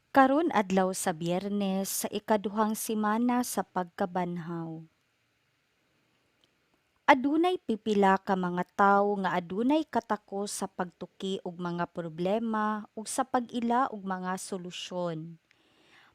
Karon adlaw sa Biyernes sa ikaduhang semana sa pagkabanhaw. Adunay pipila ka mga tawo nga adunay katakos sa pagtuki og mga problema ug sa pag-ila og mga solusyon.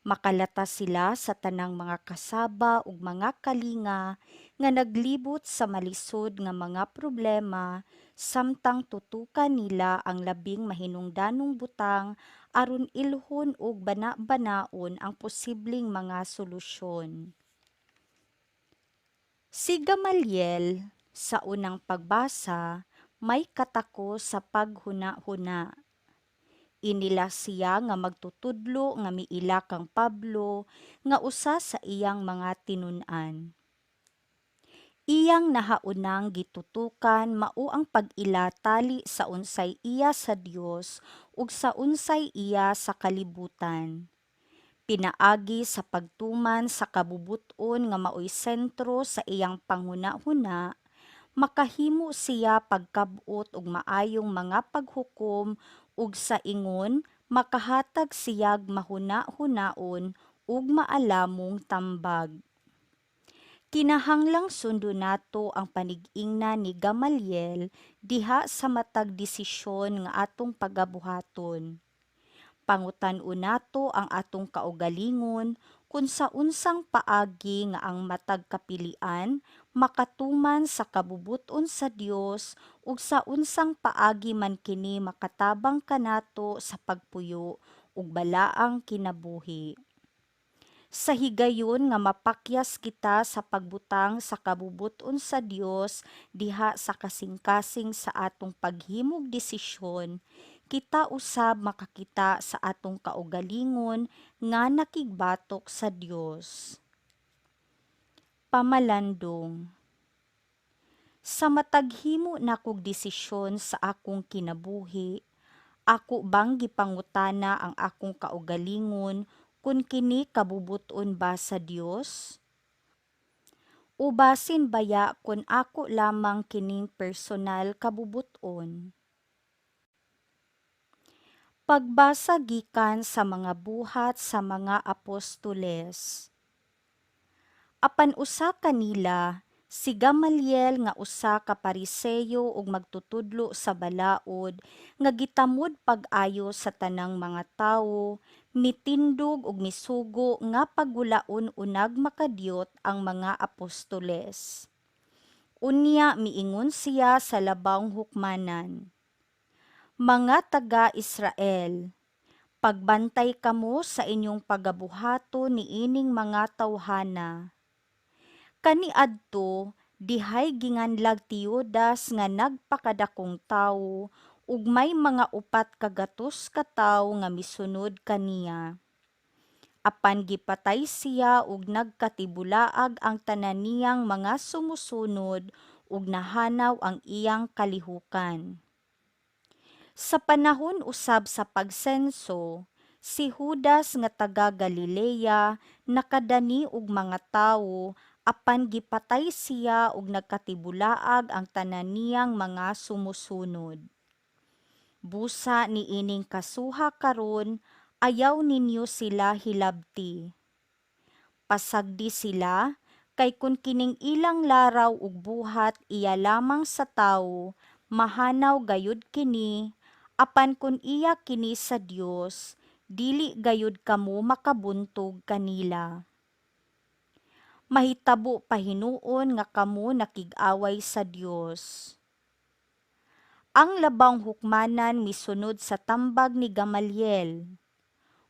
Makalata sila sa tanang mga kasaba ug mga kalinga nga naglibot sa malisod nga mga problema samtang tutukan nila ang labing mahinungdanong butang aron ilhon og bana-banaon ang posibleng mga solusyon. Si Gamaliel, sa unang pagbasa, may katakos sa paghuna-huna. Inila siya nga magtutudlo nga miila kang Pablo nga usa sa iyang mga tinun-an. Iyang nahaunang gitutukan mao ang pag-ila tali sa unsay iya sa Dios ug sa unsay iya sa kalibutan. Pinaagi sa pagtuman sa kabubut-on nga maoy sentro sa iyang panghuna-huna, makahimo siya pagkab-ot og maayong mga paghukom ug sa ingon makahatag siyag mahuna-hunaon ug maalamong tambag. Kinahanglang sundo nato ang panig-ingna ni Gamaliel diha sa matag desisyon nga atong pagabuhaton. Pangutan-o nato ang atong kaugalingon kung sa unsang paagi nga ang matag kapilian makatuman sa kabubut-on sa Dios ug sa unsang paagi man kini makatabang kanato sa pagpuyo ug balaang kinabuhi. Sa higayon nga mapakyas kita sa pagbutang sa kabubut-on sa Dios diha sa kasing-kasing sa atong paghimog desisyon, kita usab makakita sa atong kaugalingon nga nakigbatok sa Dios. Pamalandong. Sa mataghimo nakog desisyon sa akong kinabuhi, ako bang gipangutana ang akong kaugalingon kung kini kabubut-on ba sa Dios? O basin baya kung ako lamang kining personal kabubut-on? Pagbasa gikan sa mga buhat sa mga apostoles. Apan usa kanila, si Gamaliel nga usa ka Pariseyo ug magtutudlo sa balaod, nga gitamod pag-ayo sa tanang mga tawo, mitindog ug misugo nga pagulaon unag makadiyot ang mga apostoles. Unya miingon siya sa labawng hukmanan, "Mga taga-Israel, pagbantay kamo sa inyong pagabuhaton niining mga tawhana. Kaniadto dihay ginganlag ti Judas nga nagpakadakong tawo ug may mga 400 ka tawo nga misunod kaniya. Apan gipatay siya ug nagkatibulaag ang tanan niyang mga sumusunod ug nahanaw ang iyang kalihukan." Sa panahon usab sa pagsenso, si Judas nga taga Galilea nakadani og mga tawo apan gipatay siya ug nagkatibulaag ang tanan niyang mga sumusunod. Busa niining kasuha karon, ayaw ninyo sila hilabti. Pasagdi sila kay kun kining ilang laraw ug buhat iya lamang sa tawo, mahanaw gayud kini, apan kun iya kini sa Dios, dili gayud kamo makabuntog kanila. Mahitabo pahinuon nga kamo nakig-away sa Dios. Ang labang hukmanan misunod sa tambag ni Gamaliel.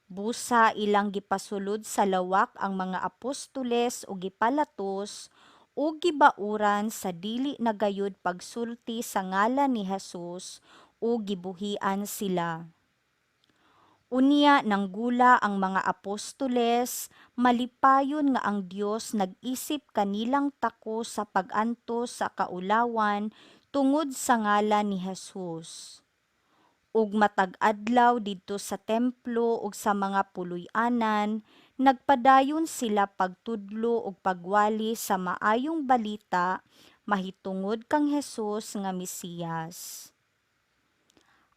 Busa ilang gipasulod sa lawak ang mga apostoles o gipalatos o gibauran sa dili na gayud pagsulti sa ngalan ni Jesus o gibuhian sila. Unya nanggula ang mga apostoles, malipayon nga ang Dios nag-isip kanilang tako sa pag-antos sa kaulawan tungod sa ngalan ni Jesus. Ug matag adlaw didto sa templo ug sa mga puloy-anan, nagpadayon sila pagtudlo ug pagwali sa maayong balita mahitungod kang Hesus nga Mesiyas.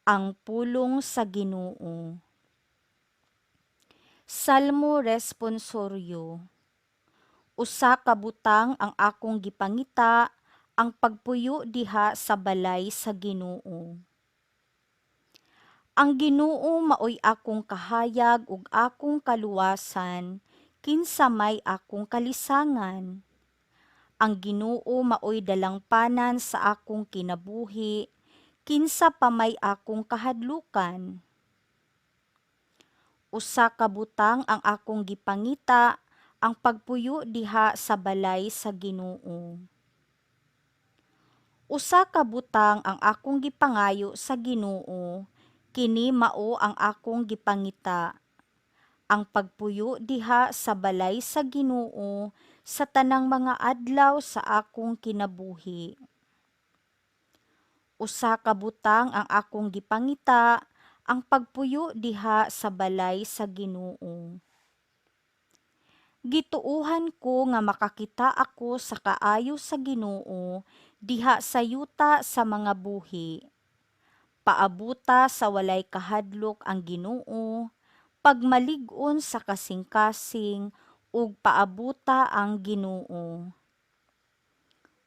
Ang pulong sa Ginoo. Salmo responsoryo. Usa ka butang ang akong gipangita, ang pagpuyo diha sa balay sa Ginoo. Ang Ginoo maoy akong kahayag ug akong kaluwasan, kinsa may akong kalisangan. Ang Ginoo maoy dalangpanan sa akong kinabuhi, kinsa pa may akong kahadlukan. Usa ka butang ang akong gipangita, ang pagpuyo diha sa balay sa Ginoo. Usa ka butang ang akong gipangayo sa Ginoo, kini mao ang akong gipangita. Ang pagpuyo diha sa balay sa Ginoo sa tanang mga adlaw sa akong kinabuhi. Usa ka butang ang akong gipangita, ang pagpuyo diha sa balay sa Ginoo. Gituohan ko nga makakita ako sa kaayo sa Ginoo diha sa yuta sa mga buhi. Paabuta sa walay kahadlok ang Ginoo, pagmalig-on sa kasing-kasing ug paabuta ang Ginoo.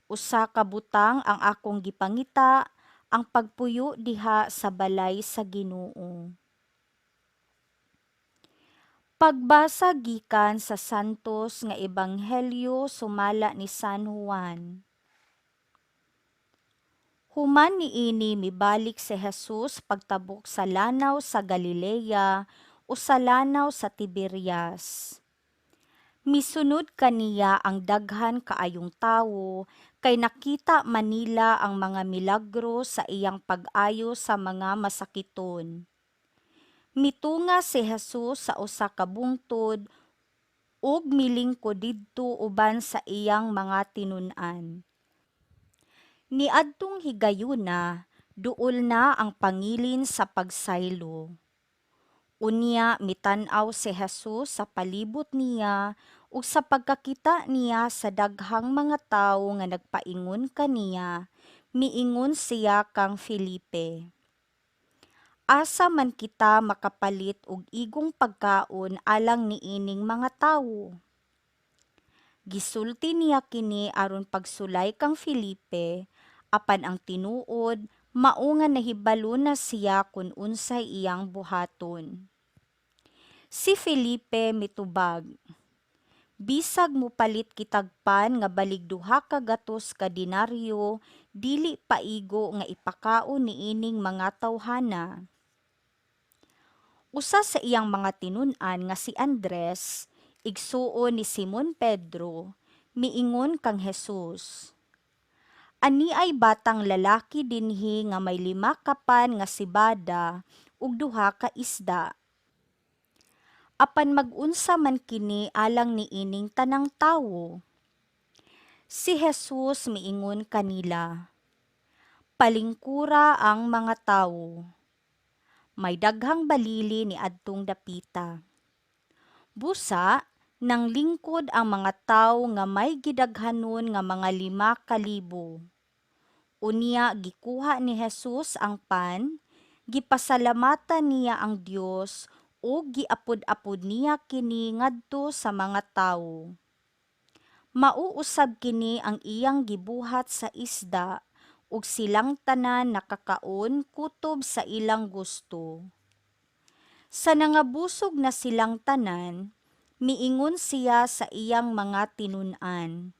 Usa ka butang ang akong gipangita, ang pagpuyo diha sa balay sa Ginoo. Pagbasa gikan sa Santos nga Ebanghelyo sumala ni San Juan. Human niini mibalik si Jesus pagtabok sa lanaw sa Galilea o sa lanaw sa Tiberias. Misunod kaniya ang daghan kaayong tawo, kay nakita manila ang mga milagro sa iyang pag-ayo sa mga masakiton. Mitunga si Jesus sa usa ka bungtod ug milingkod didto uban sa iyang mga tinun-an. Niadtong higayuna, duol na ang pangilin sa pagsaylo. Unya mitan-aw si Jesus sa palibot niya ug sa pagkakita niya sa daghang mga tawo nga nagpaingon kaniya, miingon siya kang Felipe. Asa man kita makapalit og igong pagkaon alang niining mga tawo? Gisulti niya kini aron pagsulay kang Felipe, apan ang tinuod mao nga nahibalo na siya kun unsay iyang buhaton. Si Felipe mitubag, bisag mo palit kitag pan nga balig 200 ka denaryo, dili paigo nga ipakaon niining mga tawhana. Usa sa iyang mga tinun-an nga si Andres, igsuon ni Simon Pedro, miingon kang Jesus. Ani ay batang lalaki dinhi nga may 5 kapan nga sibada ug 2 ka isda. Apan mag-unsa man kini alang niining tanang tawo? Si Jesus miingon kanila, palingkura ang mga tawo. May daghang balili ni adtong dapita. Busa, nang lingkod ang mga tawo nga may gidaghanon nga mga 5,000. Unya gikuha ni Jesus ang pan, gipasalamatan niya ang Dios o giapod-apod niya kini ngadto sa mga tawo. Mauusab kini ang iyang gibuhat sa isda ug silang tanan nakakaon kutob sa ilang gusto. Sa nangabusog na silang tanan, miingon siya sa iyang mga tinun-an.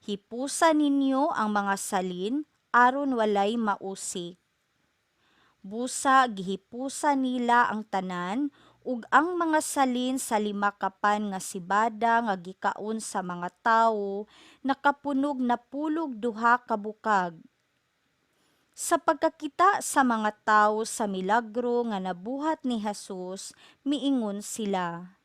Hipusa ninyo ang mga salin aron walay mausik. Busa gihipusa nila ang tanan ug ang mga salin sa 5 kapan nga sibada nga gikaon sa mga tawo nakapunog na pulog 2 ka bukag. Sa pagkakita sa mga tawo sa milagro nga nabuhat ni Jesus, miingon sila.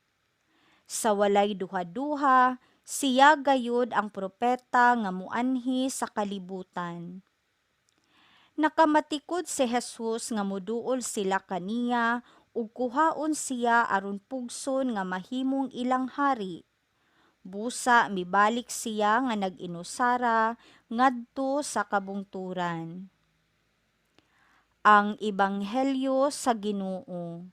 Sa walay duha-duha, siya gayud ang propeta nga muanhi sa kalibutan. Nakamatikod si Jesus nga moduol sila kaniya ug kuhaon siya aron pugson nga mahimong ilang hari. Busa mibalik siya nga nag-inusara ngadto sa kabungturan. Ang Ebanghelyo sa Ginoo.